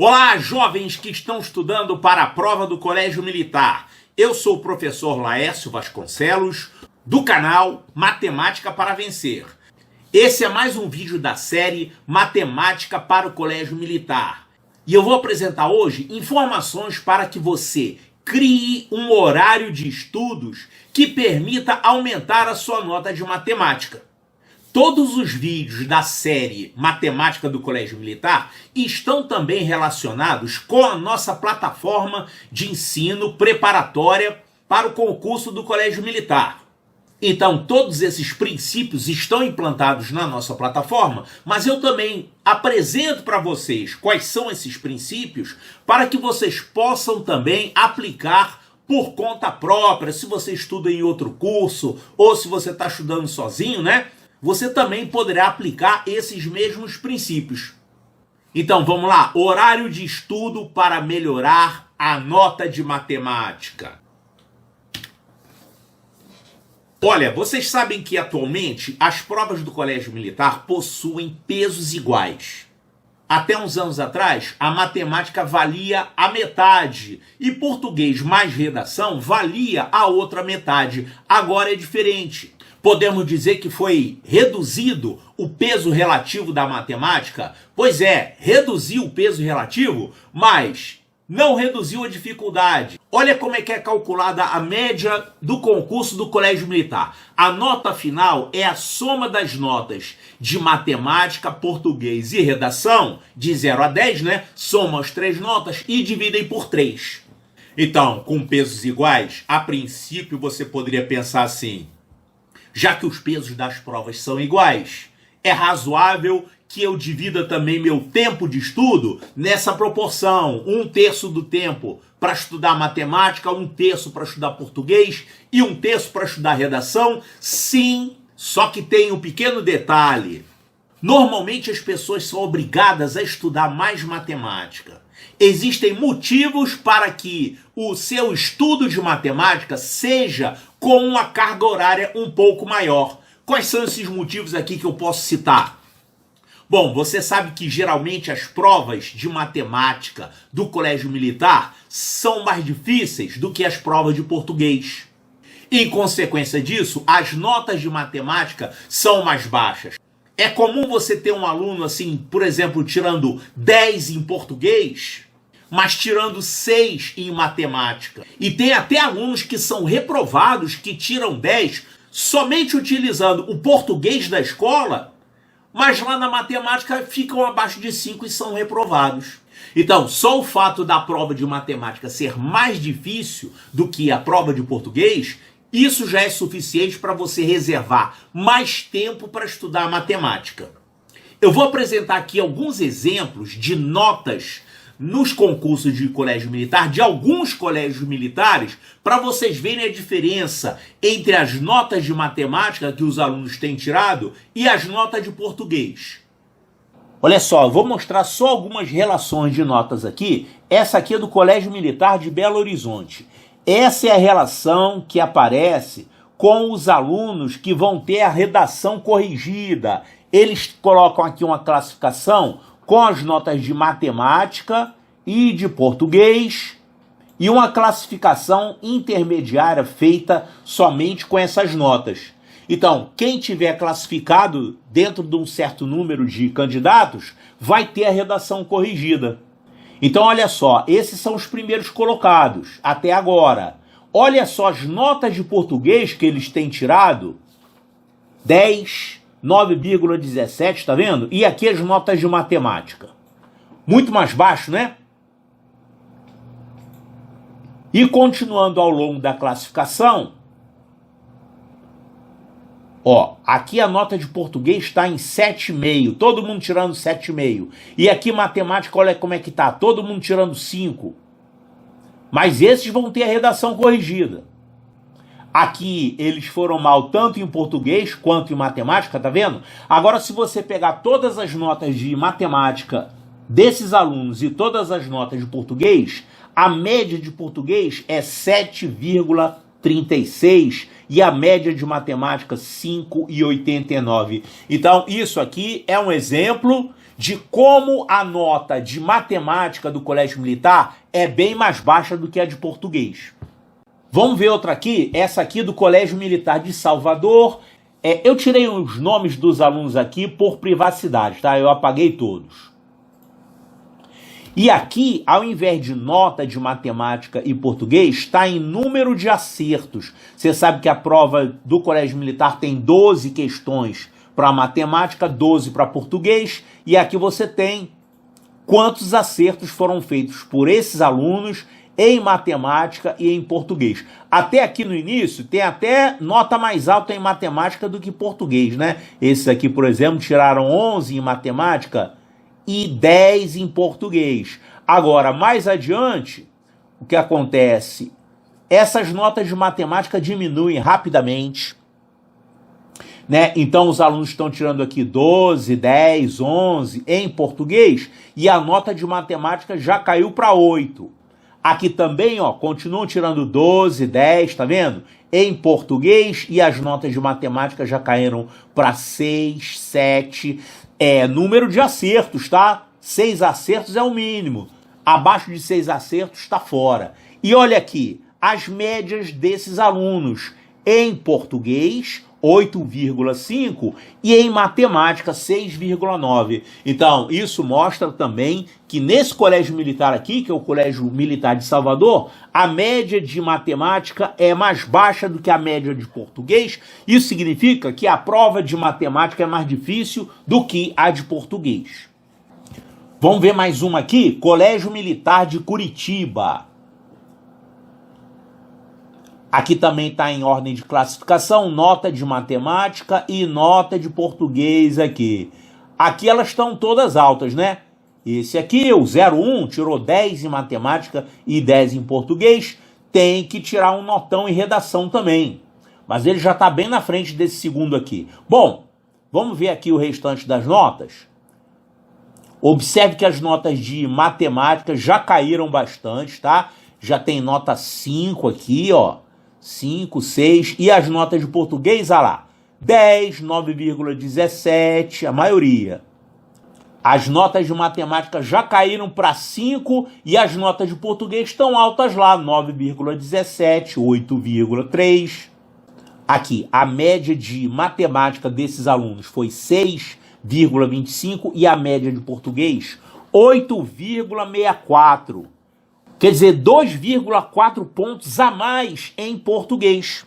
Olá, jovens que estão estudando para a prova do Colégio Militar. Eu sou o professor Laércio Vasconcelos, do canal Matemática para Vencer. Esse é mais um vídeo da série Matemática para o Colégio Militar. E eu vou apresentar hoje informações para que você crie um horário de estudos que permita aumentar a sua nota de matemática. Todos os vídeos da série Matemática do Colégio Militar estão também relacionados com a nossa plataforma de ensino preparatória para o concurso do Colégio Militar. Então, todos esses princípios estão implantados na nossa plataforma, mas eu também apresento para vocês quais são esses princípios para que vocês possam também aplicar por conta própria, se você estuda em outro curso ou se você está estudando sozinho, né? Você também poderá aplicar esses mesmos princípios. Então, vamos lá. Horário de estudo para melhorar a nota de matemática. Olha, vocês sabem que atualmente as provas do Colégio Militar possuem pesos iguais. Até uns anos atrás, a matemática valia a metade e português mais redação valia a outra metade. Agora é diferente. Podemos dizer que foi reduzido o peso relativo da matemática? Pois é, reduziu o peso relativo, mas não reduziu a dificuldade. Olha como é que é calculada a média do concurso do Colégio Militar. A nota final é a soma das notas de matemática, português e redação, de 0 a 10, né? Soma as 3 notas e dividem por 3. Então, com pesos iguais, a princípio você poderia pensar assim: já que os pesos das provas são iguais, é razoável que eu divida também meu tempo de estudo nessa proporção. 1/3 do tempo para estudar matemática, 1/3 para estudar português e 1/3 para estudar redação. Sim, só que tem um pequeno detalhe. Normalmente as pessoas são obrigadas a estudar mais matemática. Existem motivos para que o seu estudo de matemática seja com uma carga horária um pouco maior. Quais são esses motivos aqui que eu posso citar? Bom, você sabe que geralmente as provas de matemática do Colégio Militar são mais difíceis do que as provas de português. Em consequência disso, as notas de matemática são mais baixas. É comum você ter um aluno assim, por exemplo, tirando 10 em português, mas tirando 6 em matemática. E tem até alunos que são reprovados, que tiram 10 somente utilizando o português da escola, mas lá na matemática ficam abaixo de 5 e são reprovados. Então, só o fato da prova de matemática ser mais difícil do que a prova de português, isso já é suficiente para você reservar mais tempo para estudar matemática. Eu vou apresentar aqui alguns exemplos de notas nos concursos de colégio militar, de alguns colégios militares, para vocês verem a diferença entre as notas de matemática que os alunos têm tirado e as notas de português. Olha só, eu vou mostrar só algumas relações de notas aqui. Essa aqui é do Colégio Militar de Belo Horizonte. Essa é a relação que aparece com os alunos que vão ter a redação corrigida. Eles colocam aqui uma classificação com as notas de matemática e de português e uma classificação intermediária feita somente com essas notas. Então, quem tiver classificado dentro de um certo número de candidatos vai ter a redação corrigida. Então, olha só, esses são os primeiros colocados até agora. Olha só as notas de português que eles têm tirado: 10, 9,17, tá vendo? E aqui as notas de matemática. Muito mais baixo, né? E continuando ao longo da classificação, ó, aqui a nota de português está em 7,5, todo mundo tirando 7,5. E aqui matemática, olha como é que tá, todo mundo tirando 5. Mas esses vão ter a redação corrigida. Aqui eles foram mal tanto em português quanto em matemática, tá vendo? Agora, se você pegar todas as notas de matemática desses alunos e todas as notas de português, a média de português é 7,9. 5,36 e a média de matemática 5,89. Então, isso aqui é um exemplo de como a nota de matemática do Colégio Militar é bem mais baixa do que a de português. Vamos ver outra aqui, essa aqui do Colégio Militar de Salvador. Eu tirei os nomes dos alunos aqui por privacidade, tá? Eu apaguei todos. E aqui, ao invés de nota de matemática e português, está em número de acertos. Você sabe que a prova do Colégio Militar tem 12 questões para matemática, 12 para português, e aqui você tem quantos acertos foram feitos por esses alunos em matemática e em português. Até aqui no início, tem até nota mais alta em matemática do que português, né? Esses aqui, por exemplo, tiraram 11 em matemática e 10 em português. Agora, mais adiante, o que acontece? Essas notas de matemática diminuem rapidamente, né? Então, os alunos estão tirando aqui 12, 10, 11 em português e a nota de matemática já caiu para 8. Aqui também, ó, continuam tirando 12, 10, tá vendo? Em português, e as notas de matemática já caíram para 6, 7. Número de acertos, tá? 6 acertos é o mínimo. Abaixo de 6 acertos está fora. E olha aqui, as médias desses alunos. Em português, 8,5 e em matemática 6,9. Então, isso mostra também que nesse colégio militar aqui, que é o Colégio Militar de Salvador, a média de matemática é mais baixa do que a média de português. Isso significa que a prova de matemática é mais difícil do que a de português. Vamos ver mais uma aqui, Colégio Militar de Curitiba. Aqui também está em ordem de classificação, nota de matemática e nota de português aqui. Aqui elas estão todas altas, né? Esse aqui, o 01, tirou 10 em matemática e 10 em português. Tem que tirar um notão em redação também. Mas ele já está bem na frente desse segundo aqui. Bom, vamos ver aqui o restante das notas. Observe que as notas de matemática já caíram bastante, tá? Já tem nota 5 aqui, ó. 5, 6, e as notas de português, olha lá, 10, 9,17, a maioria. As notas de matemática já caíram para 5 e as notas de português estão altas lá, 9,17, 8,3. Aqui, a média de matemática desses alunos foi 6,25 e a média de português, 8,64. Quer dizer, 2,4 pontos a mais em português.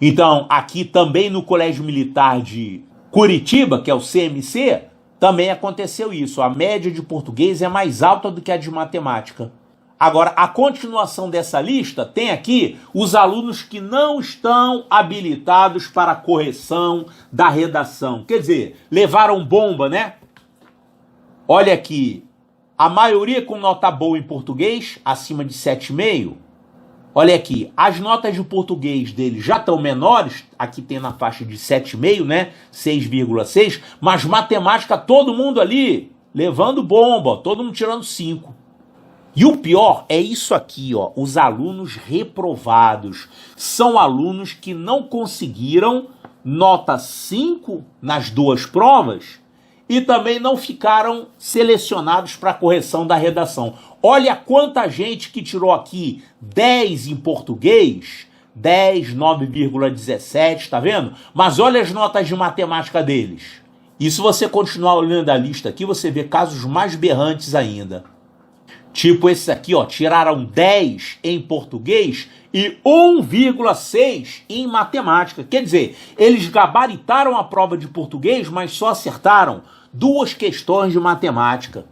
Então, aqui também no Colégio Militar de Curitiba, que é o CMC, também aconteceu isso. A média de português é mais alta do que a de matemática. Agora, a continuação dessa lista tem aqui os alunos que não estão habilitados para a correção da redação. Quer dizer, levaram bomba, né? Olha aqui. A maioria com nota boa em português, acima de 7,5. Olha aqui, as notas de português dele já estão menores, aqui tem na faixa de 7,5, né? 6,6, mas matemática todo mundo ali levando bomba, todo mundo tirando 5. E o pior é isso aqui, ó, os alunos reprovados. São alunos que não conseguiram nota 5 nas duas provas, e também não ficaram selecionados para a correção da redação. Olha quanta gente que tirou aqui 10 em português, 10, 9,17, tá vendo? Mas olha as notas de matemática deles. E se você continuar olhando a lista aqui, você vê casos mais berrantes ainda. Tipo esse aqui, ó, tiraram 10 em português e 1,6 em matemática. Quer dizer, eles gabaritaram a prova de português, mas só acertaram 2 questões de matemática.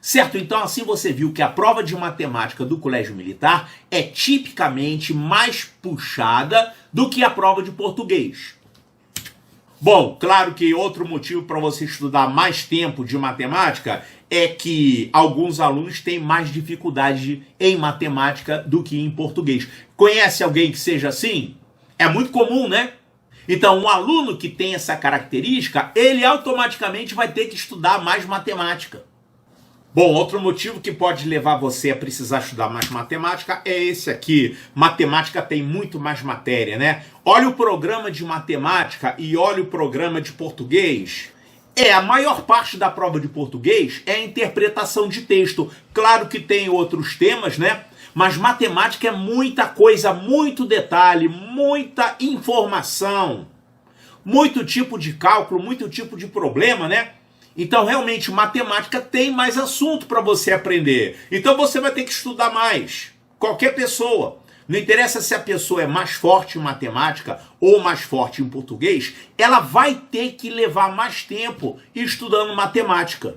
Certo, então assim você viu que a prova de matemática do Colégio Militar é tipicamente mais puxada do que a prova de português. Bom, claro que outro motivo para você estudar mais tempo de matemática é que alguns alunos têm mais dificuldade em matemática do que em português. Conhece alguém que seja assim? É muito comum, né? Então, um aluno que tem essa característica, ele automaticamente vai ter que estudar mais matemática. Bom, outro motivo que pode levar você a precisar estudar mais matemática é esse aqui. Matemática tem muito mais matéria, né? Olha o programa de matemática e olha o programa de português. A maior parte da prova de português é a interpretação de texto. Claro que tem outros temas, né? Mas matemática é muita coisa, muito detalhe, muita informação, muito tipo de cálculo, muito tipo de problema, né? Então, realmente, matemática tem mais assunto para você aprender. Então, você vai ter que estudar mais. Qualquer pessoa. Não interessa se a pessoa é mais forte em matemática ou mais forte em português, ela vai ter que levar mais tempo estudando matemática.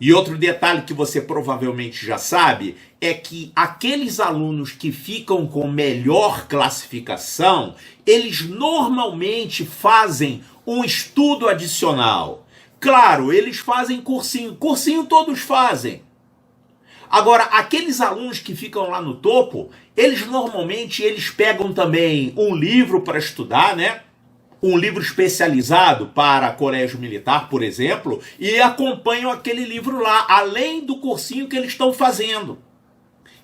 E outro detalhe que você provavelmente já sabe é que aqueles alunos que ficam com melhor classificação, eles normalmente fazem um estudo adicional. Claro, eles fazem cursinho. Cursinho todos fazem. Agora, aqueles alunos que ficam lá no topo, eles normalmente pegam também um livro para estudar, né? Um livro especializado para colégio militar, por exemplo, e acompanham aquele livro lá, além do cursinho que eles estão fazendo.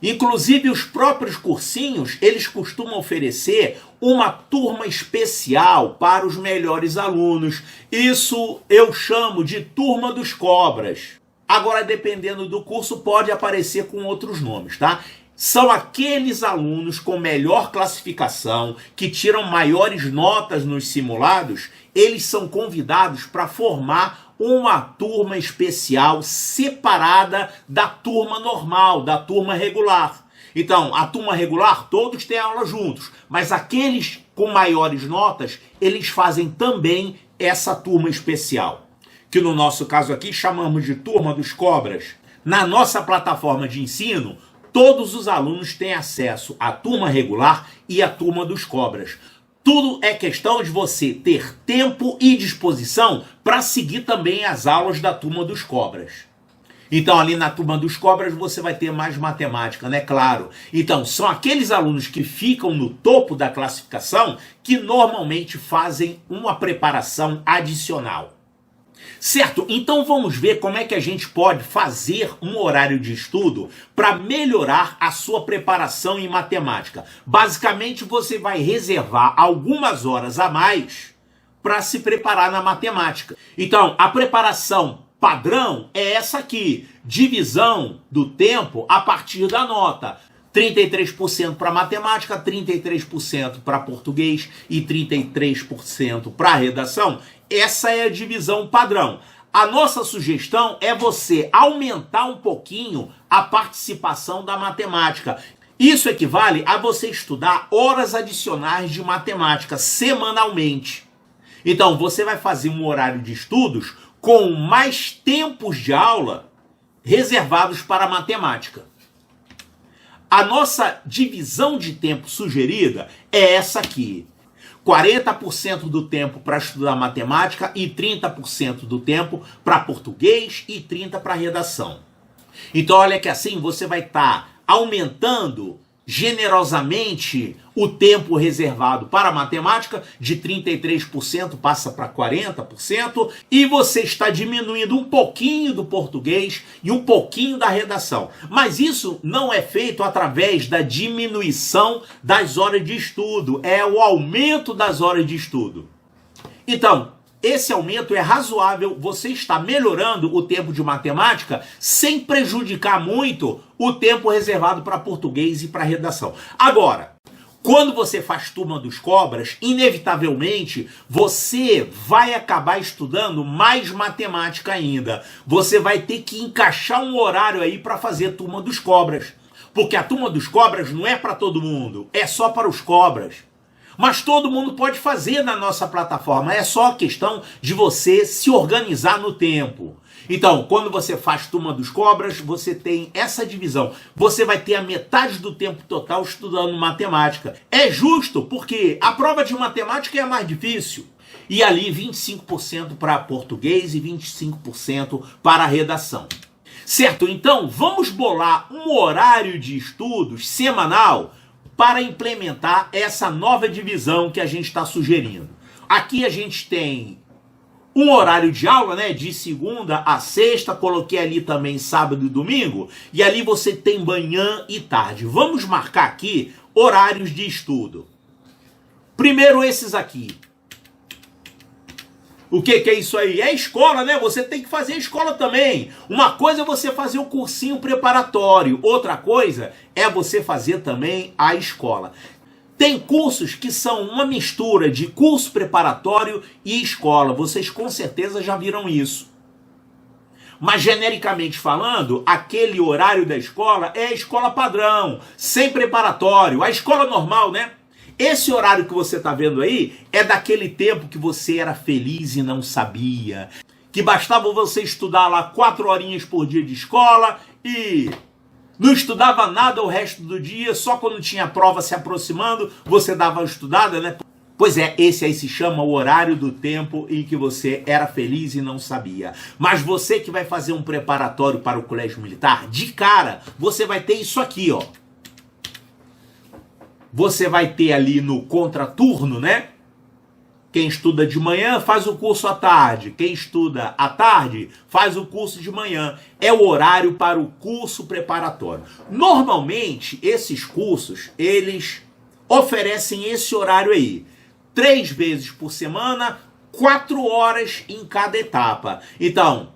Inclusive, os próprios cursinhos, eles costumam oferecer uma turma especial para os melhores alunos. Isso eu chamo de turma dos cobras. Agora, dependendo do curso, pode aparecer com outros nomes, tá? São aqueles alunos com melhor classificação, que tiram maiores notas nos simulados, eles são convidados para formar uma turma especial separada da turma normal, da turma regular. Então, a turma regular, todos têm aula juntos, mas aqueles com maiores notas, eles fazem também essa turma especial, que no nosso caso aqui chamamos de turma dos cobras. Na nossa plataforma de ensino, todos os alunos têm acesso à turma regular e à turma dos cobras. Tudo é questão de você ter tempo e disposição para seguir também as aulas da turma dos cobras. Então, ali na turma dos cobras, você vai ter mais matemática, né? Claro. Então, são aqueles alunos que ficam no topo da classificação que normalmente fazem uma preparação adicional. Certo? Então vamos ver como é que a gente pode fazer um horário de estudo para melhorar a sua preparação em matemática. Basicamente, você vai reservar algumas horas a mais para se preparar na matemática. Então, a preparação padrão é essa aqui: divisão do tempo a partir da nota. 33% para matemática, 33% para português e 33% para redação. Essa é a divisão padrão. A nossa sugestão é você aumentar um pouquinho a participação da matemática. Isso equivale a você estudar horas adicionais de matemática semanalmente. Então, você vai fazer um horário de estudos com mais tempos de aula reservados para matemática. A nossa divisão de tempo sugerida é essa aqui: 40% do tempo para estudar matemática e 30% do tempo para português e 30% para redação. Então, olha que assim você vai estar aumentando generosamente o tempo reservado para a matemática, de 33% passa para 40%, e você está diminuindo um pouquinho do português e um pouquinho da redação. Mas isso não é feito através da diminuição das horas de estudo, é o aumento das horas de estudo. Então, esse aumento é razoável, você está melhorando o tempo de matemática sem prejudicar muito o tempo reservado para português e para redação. Agora, quando você faz turma dos cobras, inevitavelmente você vai acabar estudando mais matemática ainda. Você vai ter que encaixar um horário aí para fazer turma dos cobras. Porque a turma dos cobras não é para todo mundo, é só para os cobras. Mas todo mundo pode fazer na nossa plataforma, é só questão de você se organizar no tempo. Então, quando você faz turma dos cobras, você tem essa divisão. Você vai ter a metade do tempo total estudando matemática. É justo, porque a prova de matemática é a mais difícil. E ali 25% para português e 25% para a redação. Certo? Então, vamos bolar um horário de estudos semanal para implementar essa nova divisão que a gente está sugerindo. Aqui a gente tem um horário de aula, né, de segunda a sexta, coloquei ali também sábado e domingo, e ali você tem manhã e tarde. Vamos marcar aqui horários de estudo. Primeiro esses aqui. O que é isso aí? É escola, né? Você tem que fazer escola também. Uma coisa é você fazer o cursinho preparatório, outra coisa é você fazer também a escola. Tem cursos que são uma mistura de curso preparatório e escola. Vocês com certeza já viram isso. Mas genericamente falando, aquele horário da escola é a escola padrão, sem preparatório, a escola normal, né? Esse horário que você está vendo aí é daquele tempo que você era feliz e não sabia. Que bastava você estudar lá 4 horinhas por dia de escola e não estudava nada o resto do dia, só quando tinha prova se aproximando, você dava uma estudada, né? Pois é, esse aí se chama o horário do tempo em que você era feliz e não sabia. Mas você que vai fazer um preparatório para o colégio militar, de cara, você vai ter isso aqui, ó. Você vai ter ali no contraturno, né? Quem estuda de manhã faz o curso à tarde. Quem estuda à tarde faz o curso de manhã. É o horário para o curso preparatório. Normalmente, esses cursos, eles oferecem esse horário aí. 3 vezes por semana, 4 horas em cada etapa. Então,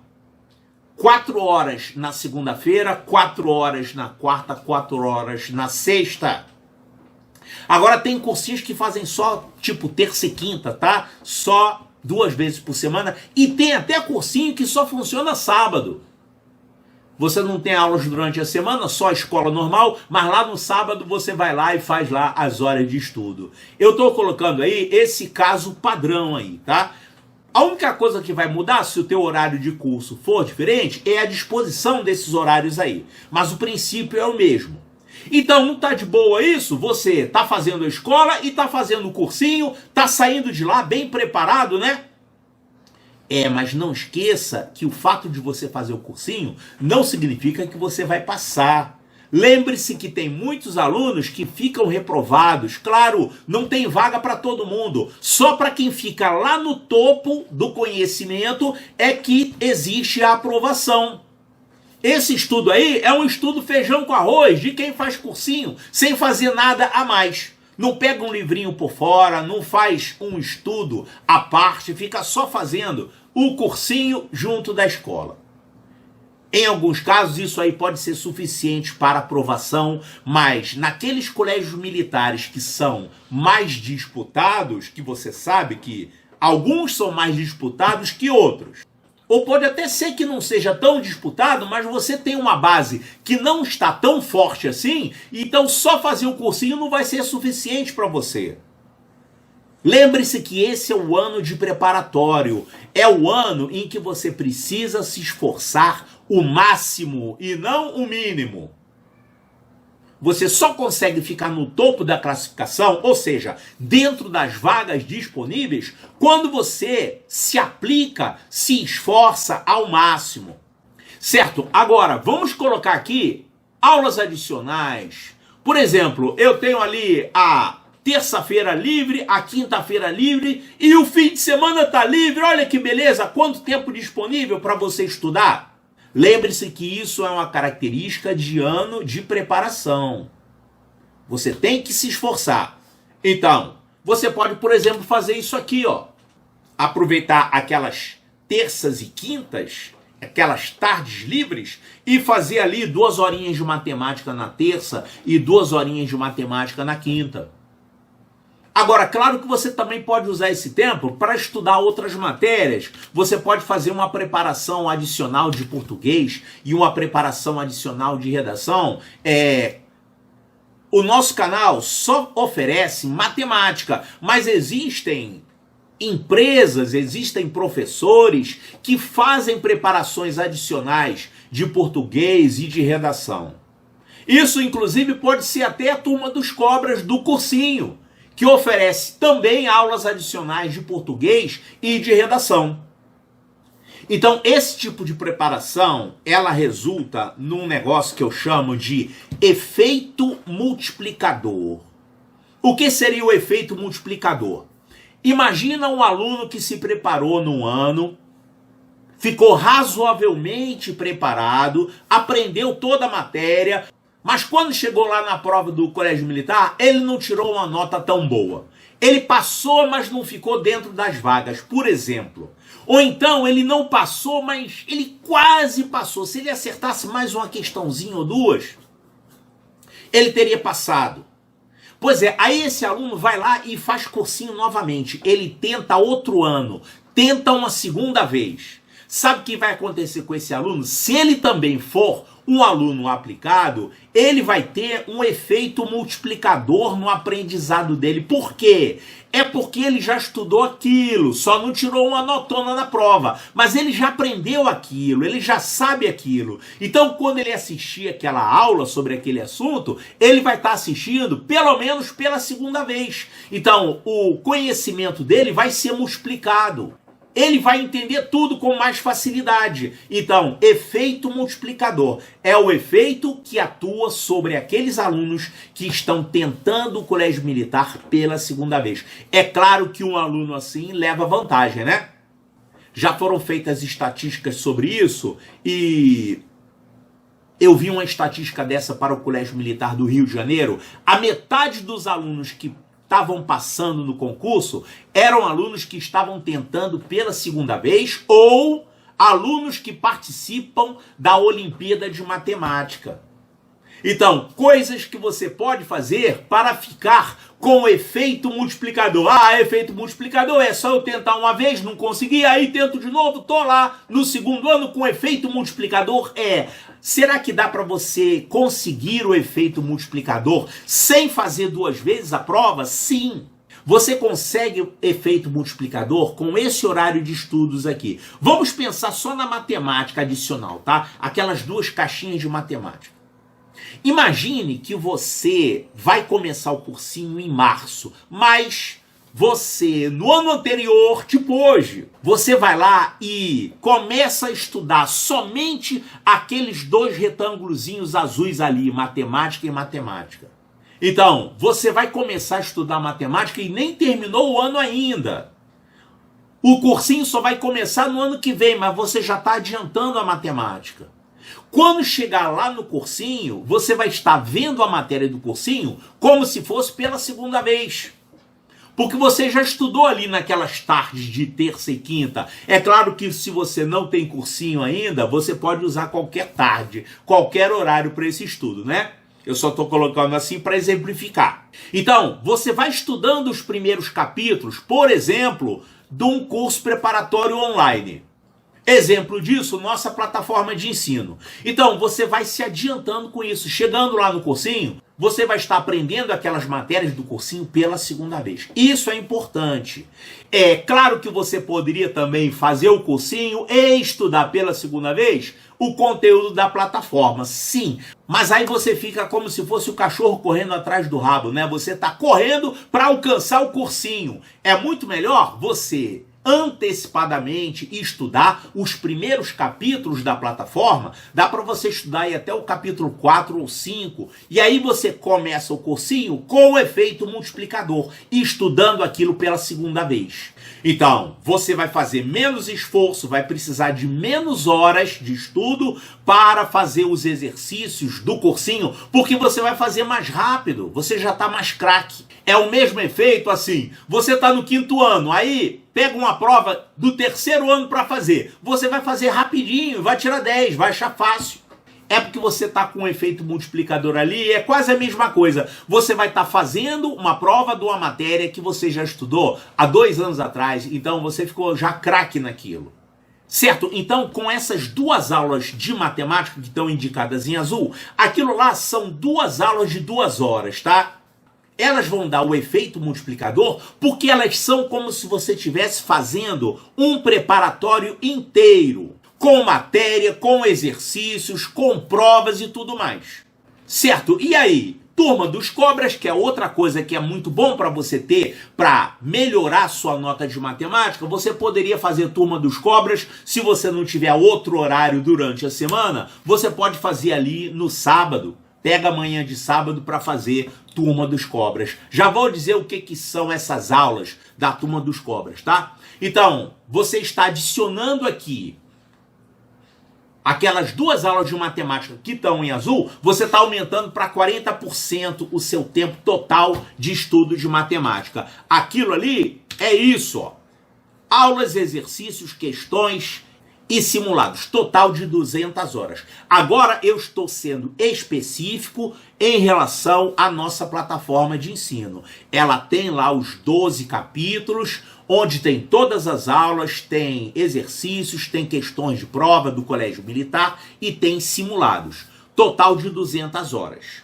4 horas na segunda-feira, 4 horas na quarta, 4 horas na sexta. Agora tem cursinhos que fazem só, tipo, terça e quinta, tá? Só 2 vezes por semana. E tem até cursinho que só funciona sábado. Você não tem aulas durante a semana, só escola normal, mas lá no sábado você vai lá e faz lá as horas de estudo. Eu tô colocando aí esse caso padrão aí, tá? A única coisa que vai mudar, se o teu horário de curso for diferente, é a disposição desses horários aí. Mas o princípio é o mesmo. Então, não tá de boa isso? Você tá fazendo a escola e tá fazendo o cursinho, tá saindo de lá bem preparado, né? Mas não esqueça que o fato de você fazer o cursinho não significa que você vai passar. Lembre-se que tem muitos alunos que ficam reprovados. Claro, não tem vaga para todo mundo. Só para quem fica lá no topo do conhecimento é que existe a aprovação. Esse estudo aí é um estudo feijão com arroz de quem faz cursinho sem fazer nada a mais. Não pega um livrinho por fora, não faz um estudo à parte, fica só fazendo o cursinho junto da escola. Em alguns casos isso aí pode ser suficiente para aprovação, mas naqueles colégios militares que são mais disputados, que você sabe que alguns são mais disputados que outros, ou pode até ser que não seja tão disputado, mas você tem uma base que não está tão forte assim, então só fazer o cursinho não vai ser suficiente para você. Lembre-se que esse é o ano de preparatório, é o ano em que você precisa se esforçar o máximo e não o mínimo. Você só consegue ficar no topo da classificação, ou seja, dentro das vagas disponíveis, quando você se aplica, se esforça ao máximo. Certo? Agora, vamos colocar aqui aulas adicionais. Por exemplo, eu tenho ali a terça-feira livre, a quinta-feira livre e o fim de semana está livre. Olha que beleza, quanto tempo disponível para você estudar? Lembre-se que isso é uma característica de ano de preparação. Você tem que se esforçar. Então, você pode, por exemplo, fazer isso aqui, ó. Aproveitar aquelas terças e quintas, aquelas tardes livres, e fazer ali 2 horinhas de matemática na terça e 2 horinhas de matemática na quinta. Agora, claro que você também pode usar esse tempo para estudar outras matérias. Você pode fazer uma preparação adicional de português e uma preparação adicional de redação. O nosso canal só oferece matemática, mas existem empresas, existem professores que fazem preparações adicionais de português e de redação. Isso, inclusive, pode ser até a turma dos cobras do cursinho, que oferece também aulas adicionais de português e de redação. Então, esse tipo de preparação, ela resulta num negócio que eu chamo de efeito multiplicador. O que seria o efeito multiplicador? Imagina um aluno que se preparou num ano, ficou razoavelmente preparado, aprendeu toda a matéria, mas quando chegou lá na prova do colégio militar, ele não tirou uma nota tão boa. Ele passou, mas não ficou dentro das vagas, por exemplo. Ou então ele não passou, mas ele quase passou. Se ele acertasse mais uma questãozinha ou duas, ele teria passado. Pois é, aí esse aluno vai lá e faz cursinho novamente. Ele tenta outro ano, tenta uma segunda vez. Sabe o que vai acontecer com esse aluno? Se ele também for um aluno aplicado, ele vai ter um efeito multiplicador no aprendizado dele. Por quê? É porque ele já estudou aquilo, só não tirou uma notona na prova, mas ele já aprendeu aquilo, ele já sabe aquilo. Então, quando ele assistir aquela aula sobre aquele assunto, ele vai estar assistindo pelo menos pela segunda vez. Então, o conhecimento dele vai ser multiplicado. Ele vai entender tudo com mais facilidade. Então, efeito multiplicador é o efeito que atua sobre aqueles alunos que estão tentando o colégio militar pela segunda vez. É claro que um aluno assim leva vantagem, né? Já foram feitas estatísticas sobre isso e eu vi uma estatística dessa para o Colégio Militar do Rio de Janeiro. A metade dos alunos que estavam passando no concurso eram alunos que estavam tentando pela segunda vez ou alunos que participam da Olimpíada de Matemática. Então, coisas que você pode fazer para ficar com o efeito multiplicador. Ah, efeito multiplicador é só eu tentar uma vez, não consegui, aí tento de novo, tô lá no segundo ano com efeito multiplicador. Será que dá para você conseguir o efeito multiplicador sem fazer duas vezes a prova? Sim. Você consegue o efeito multiplicador com esse horário de estudos aqui. Vamos pensar só na matemática adicional, tá? Aquelas duas caixinhas de matemática. Imagine que você vai começar o cursinho em março, mas você, no ano anterior, tipo hoje, você vai lá e começa a estudar somente aqueles dois retângulozinhos azuis ali, matemática e matemática. Então, você vai começar a estudar matemática e nem terminou o ano ainda. O cursinho só vai começar no ano que vem, mas você já está adiantando a matemática. Quando chegar lá no cursinho, você vai estar vendo a matéria do cursinho como se fosse pela segunda vez. Porque você já estudou ali naquelas tardes de terça e quinta. É claro que se você não tem cursinho ainda, você pode usar qualquer tarde, qualquer horário para esse estudo, né? Eu só estou colocando assim para exemplificar. Então, você vai estudando os primeiros capítulos, por exemplo, de um curso preparatório online. Exemplo disso, nossa plataforma de ensino. Então, você vai se adiantando com isso. Chegando lá no cursinho, você vai estar aprendendo aquelas matérias do cursinho pela segunda vez. Isso é importante. É claro que você poderia também fazer o cursinho e estudar pela segunda vez o conteúdo da plataforma. Sim, mas aí você fica como se fosse o cachorro correndo atrás do rabo, né? Você está correndo para alcançar o cursinho. É muito melhor você antecipadamente estudar os primeiros capítulos da plataforma. Dá para você estudar aí até o capítulo 4 ou 5, e aí você começa o cursinho com o efeito multiplicador, estudando aquilo pela segunda vez. Então, você vai fazer menos esforço, vai precisar de menos horas de estudo para fazer os exercícios do cursinho, porque você vai fazer mais rápido, você já está mais craque. É o mesmo efeito assim, você está no 5º ano, aí pega uma prova do 3º ano para fazer. Você vai fazer rapidinho, vai tirar 10, vai achar fácil. É porque você está com um efeito multiplicador ali, é quase a mesma coisa. Você vai estar fazendo uma prova de uma matéria que você já estudou há 2 anos atrás, então você ficou já craque naquilo. Certo? Então, com essas 2 aulas de matemática que estão indicadas em azul, aquilo lá são 2 aulas de 2 horas, tá? Elas vão dar o efeito multiplicador porque elas são como se você estivesse fazendo um preparatório inteiro, com matéria, com exercícios, com provas e tudo mais. Certo? E aí, turma dos cobras, que é outra coisa que é muito bom para você ter para melhorar sua nota de matemática, você poderia fazer turma dos cobras, se você não tiver outro horário durante a semana, você pode fazer ali no sábado. pega amanhã de sábado para fazer Turma dos Cobras. Já vou dizer o que são essas aulas da Turma dos Cobras, tá? Então, você está adicionando aqui aquelas 2 aulas de matemática que estão em azul, você está aumentando para 40% o seu tempo total de estudo de matemática. Aquilo ali é isso, ó. Aulas, exercícios, questões e simulados, total de 200 horas. Agora eu estou sendo específico em relação à nossa plataforma de ensino. Ela tem lá os 12 capítulos, onde tem todas as aulas, tem exercícios, tem questões de prova do Colégio Militar e tem simulados. Total de 200 horas.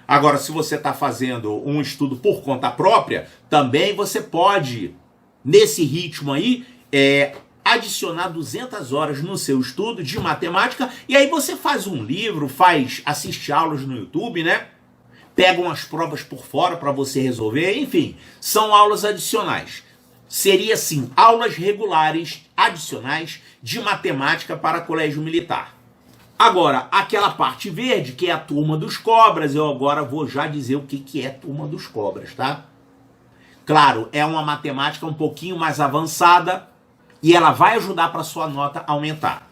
Agora, se você está fazendo um estudo por conta própria, também você pode, nesse ritmo aí, adicionar 200 horas no seu estudo de matemática, e aí você faz um livro, assiste aulas no YouTube, né? Pega umas provas por fora para você resolver, enfim, são aulas adicionais. Seria assim, aulas regulares adicionais de matemática para Colégio Militar. Agora, aquela parte verde, que é a Turma dos Cobras, eu agora vou já dizer o que é Turma dos Cobras, tá? Claro, é uma matemática um pouquinho mais avançada, e ela vai ajudar para sua nota aumentar.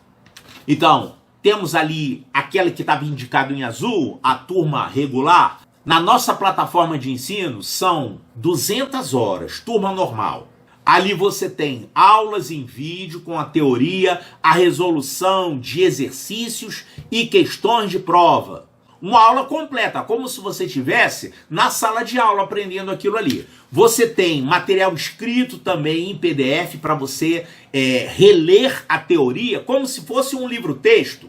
Então, temos ali aquela que estava indicado em azul, a turma regular. Na nossa plataforma de ensino são 200 horas, turma normal. Ali você tem aulas em vídeo com a teoria, a resolução de exercícios e questões de prova. Uma aula completa, como se você estivesse na sala de aula aprendendo aquilo ali. Você tem material escrito também em PDF para você reler a teoria como se fosse um livro-texto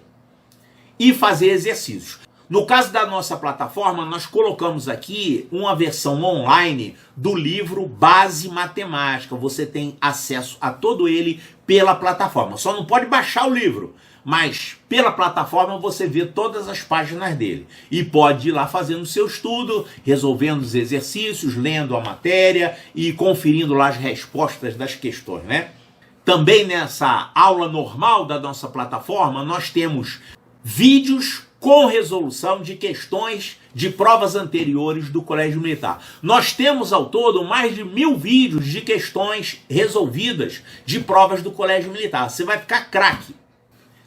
e fazer exercícios. No caso da nossa plataforma, nós colocamos aqui uma versão online do livro Base Matemática. Você tem acesso a todo ele pela plataforma. Só não pode baixar o livro, mas pela plataforma você vê todas as páginas dele. E pode ir lá fazendo o seu estudo, resolvendo os exercícios, lendo a matéria e conferindo lá as respostas das questões, né? Também nessa aula normal da nossa plataforma, nós temos vídeos com resolução de questões de provas anteriores do Colégio Militar. Nós temos ao todo mais de 1000 vídeos de questões resolvidas de provas do Colégio Militar. Você vai ficar craque.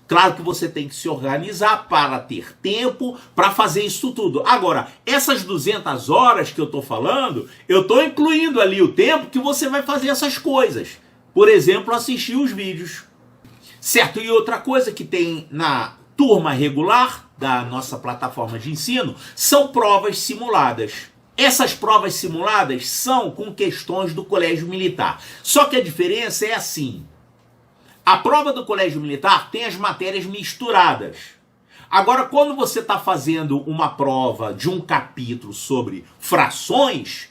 Claro que você tem que se organizar para ter tempo para fazer isso tudo. Agora, essas 200 horas que eu estou falando, eu estou incluindo ali o tempo que você vai fazer essas coisas. Por exemplo, assistir os vídeos. Certo? E outra coisa que tem na turma regular da nossa plataforma de ensino são provas simuladas. Essas provas simuladas são com questões do Colégio Militar. Só que a diferença é assim. A prova do Colégio Militar tem as matérias misturadas. Agora, quando você está fazendo uma prova de um capítulo sobre frações,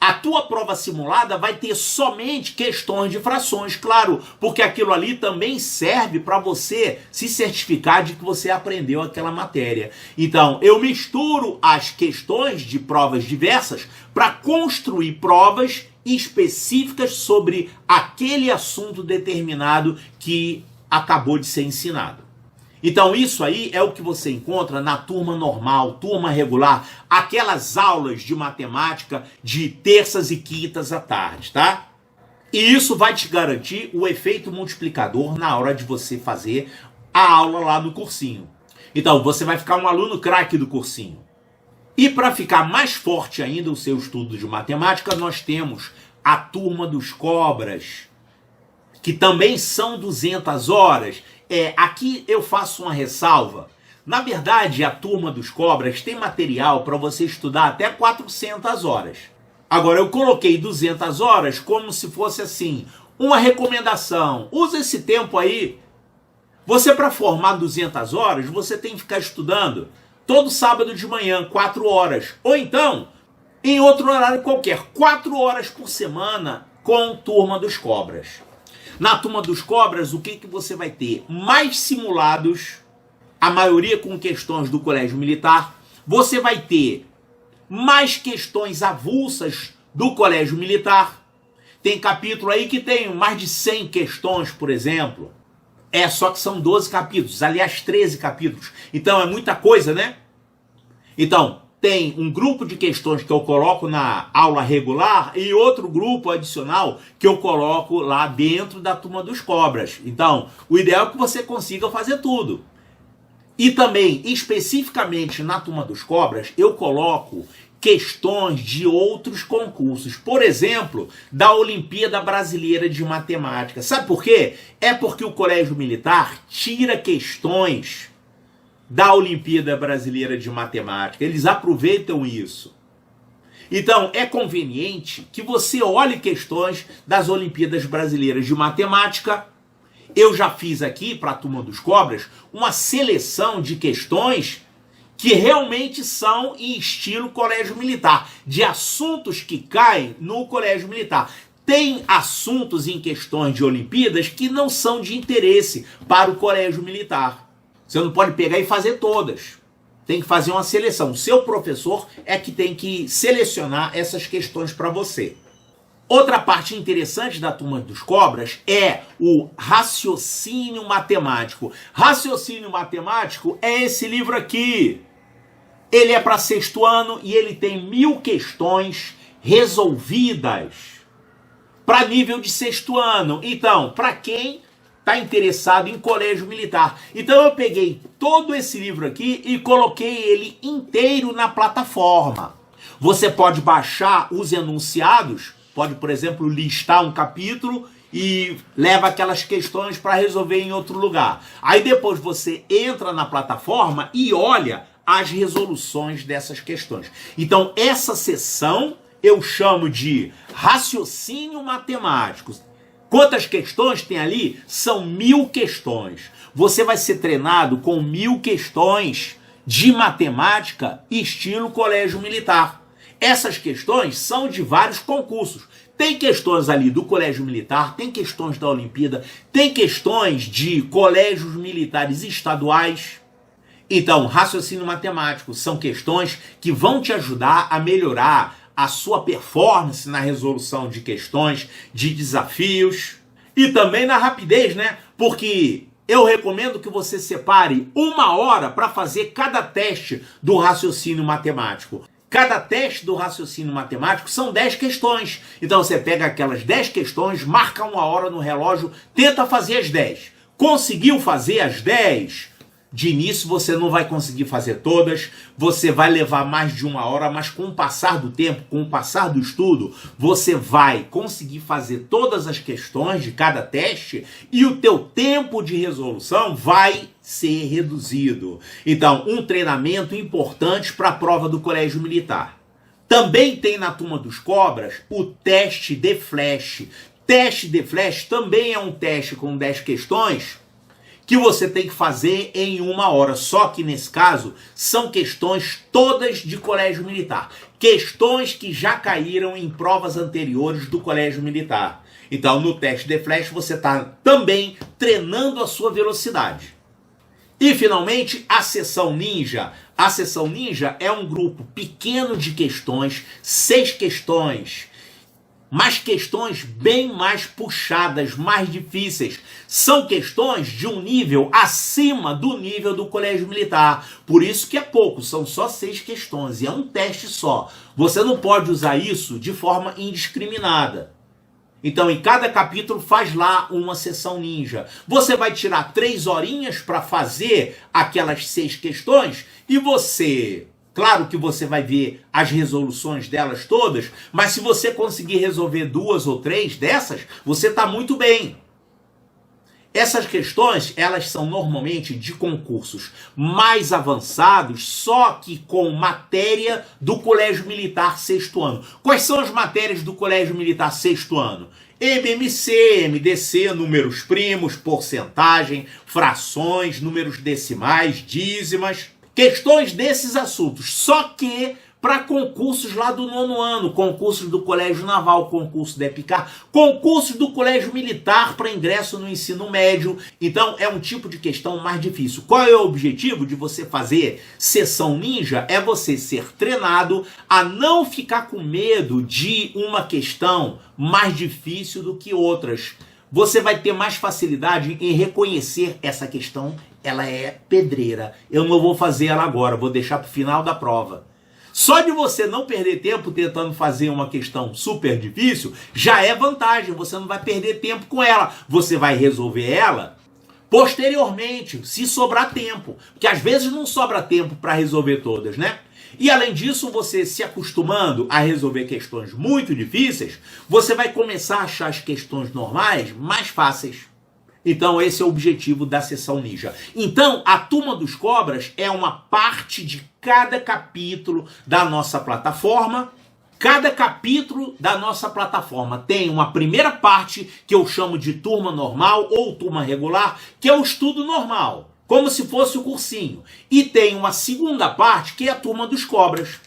a tua prova simulada vai ter somente questões de frações, claro, porque aquilo ali também serve para você se certificar de que você aprendeu aquela matéria. Então, eu misturo as questões de provas diversas para construir provas específicas sobre aquele assunto determinado que acabou de ser ensinado. Então isso aí é o que você encontra na turma normal, turma regular, aquelas aulas de matemática de terças e quintas à tarde, tá? E isso vai te garantir o efeito multiplicador na hora de você fazer a aula lá no cursinho. Então você vai ficar um aluno craque do cursinho. E para ficar mais forte ainda o seu estudo de matemática, nós temos a Turma dos Cobras, que também são 200 horas. Aqui eu faço uma ressalva. Na verdade, a Turma dos Cobras tem material para você estudar até 400 horas. Agora, eu coloquei 200 horas como se fosse assim, uma recomendação. Usa esse tempo aí. Você, para formar 200 horas, você tem que ficar estudando todo sábado de manhã, 4 horas. Ou então, em outro horário qualquer, 4 horas por semana com Turma dos Cobras. Na Turma dos Cobras, o que você vai ter? Mais simulados, a maioria com questões do Colégio Militar. Você vai ter mais questões avulsas do Colégio Militar. Tem capítulo aí que tem mais de 100 questões, por exemplo. Só que são 12 capítulos, aliás, 13 capítulos. Então é muita coisa, né? Então, tem um grupo de questões que eu coloco na aula regular e outro grupo adicional que eu coloco lá dentro da turma dos cobras. Então, o ideal é que você consiga fazer tudo. E também, especificamente na turma dos cobras, eu coloco questões de outros concursos. Por exemplo, da Olimpíada Brasileira de Matemática. Sabe por quê? É porque o Colégio Militar tira questões da Olimpíada Brasileira de Matemática. Eles aproveitam isso. Então, é conveniente que você olhe questões das Olimpíadas Brasileiras de Matemática. Eu já fiz aqui, para a turma dos cobras, uma seleção de questões que realmente são em estilo Colégio Militar, de assuntos que caem no Colégio Militar. Tem assuntos em questões de Olimpíadas que não são de interesse para o Colégio Militar. Você não pode pegar e fazer todas. Tem que fazer uma seleção. O seu professor é que tem que selecionar essas questões para você. Outra parte interessante da turma dos cobras é o raciocínio matemático. Raciocínio matemático é esse livro aqui. Ele é para sexto ano e ele tem 1000 questões resolvidas para nível de sexto ano. Então, para quem está interessado em colégio militar. Então eu peguei todo esse livro aqui e coloquei ele inteiro na plataforma. Você pode baixar os enunciados, pode, por exemplo, listar um capítulo e leva aquelas questões para resolver em outro lugar. Aí depois você entra na plataforma e olha as resoluções dessas questões. Então essa seção eu chamo de raciocínio matemático. Quantas questões tem ali? São 1000 questões. Você vai ser treinado com 1000 questões de matemática estilo colégio militar. Essas questões são de vários concursos. Tem questões ali do colégio militar, tem questões da Olimpíada, tem questões de colégios militares estaduais. Então, raciocínio matemático são questões que vão te ajudar a melhorar a sua performance na resolução de questões, de desafios e também na rapidez, né? Porque eu recomendo que você separe 1 hora para fazer cada teste do raciocínio matemático. Cada teste do raciocínio matemático são 10 questões. Então você pega aquelas 10 questões, marca 1 hora no relógio, tenta fazer as 10. Conseguiu fazer as 10? De início você não vai conseguir fazer todas, você vai levar mais de 1 hora, mas com o passar do tempo, com o passar do estudo, você vai conseguir fazer todas as questões de cada teste e o teu tempo de resolução vai ser reduzido. Então, um treinamento importante para a prova do Colégio Militar. Também tem na turma dos cobras o teste de flash. Teste de flash também é um teste com 10 questões que você tem que fazer em 1 hora. Só que nesse caso são questões todas de colégio militar. Questões que já caíram em provas anteriores do colégio militar. Então no teste de flash você está também treinando a sua velocidade. E finalmente a sessão ninja. A sessão ninja é um grupo pequeno de questões, 6 questões. Mas questões bem mais puxadas, mais difíceis. São questões de um nível acima do nível do colégio militar. Por isso que é pouco, são só 6 questões e é um teste só. Você não pode usar isso de forma indiscriminada. Então, em cada capítulo faz lá uma sessão ninja. Você vai tirar 3 horinhas para fazer aquelas 6 questões e você... Claro que você vai ver as resoluções delas todas, mas se você conseguir resolver 2 ou 3 dessas, você está muito bem. Essas questões, elas são normalmente de concursos mais avançados, só que com matéria do Colégio Militar sexto ano. Quais são as matérias do Colégio Militar sexto ano? MMC, MDC, números primos, porcentagem, frações, números decimais, dízimas... Questões desses assuntos, só que para concursos lá do 9º ano, concursos do Colégio Naval, concurso da EPICAR, concursos do Colégio Militar para ingresso no ensino médio. Então é um tipo de questão mais difícil. Qual é o objetivo de você fazer sessão ninja? É você ser treinado a não ficar com medo de uma questão mais difícil do que outras. você vai ter mais facilidade em reconhecer essa questão. Ela é pedreira. Eu não vou fazer ela agora, vou deixar para o final da prova. Só de você não perder tempo tentando fazer uma questão super difícil, já é vantagem. Você não vai perder tempo com ela. Você vai resolver ela posteriormente, se sobrar tempo. Porque às vezes não sobra tempo para resolver todas, né? E além disso, você se acostumando a resolver questões muito difíceis, você vai começar a achar as questões normais mais fáceis. Então esse é o objetivo da Sessão Ninja. Então a Turma dos Cobras é uma parte de cada capítulo da nossa plataforma. Cada capítulo da nossa plataforma tem uma primeira parte que eu chamo de turma normal ou turma regular, que é o estudo normal, como se fosse o cursinho. E tem uma segunda parte que é a Turma dos Cobras.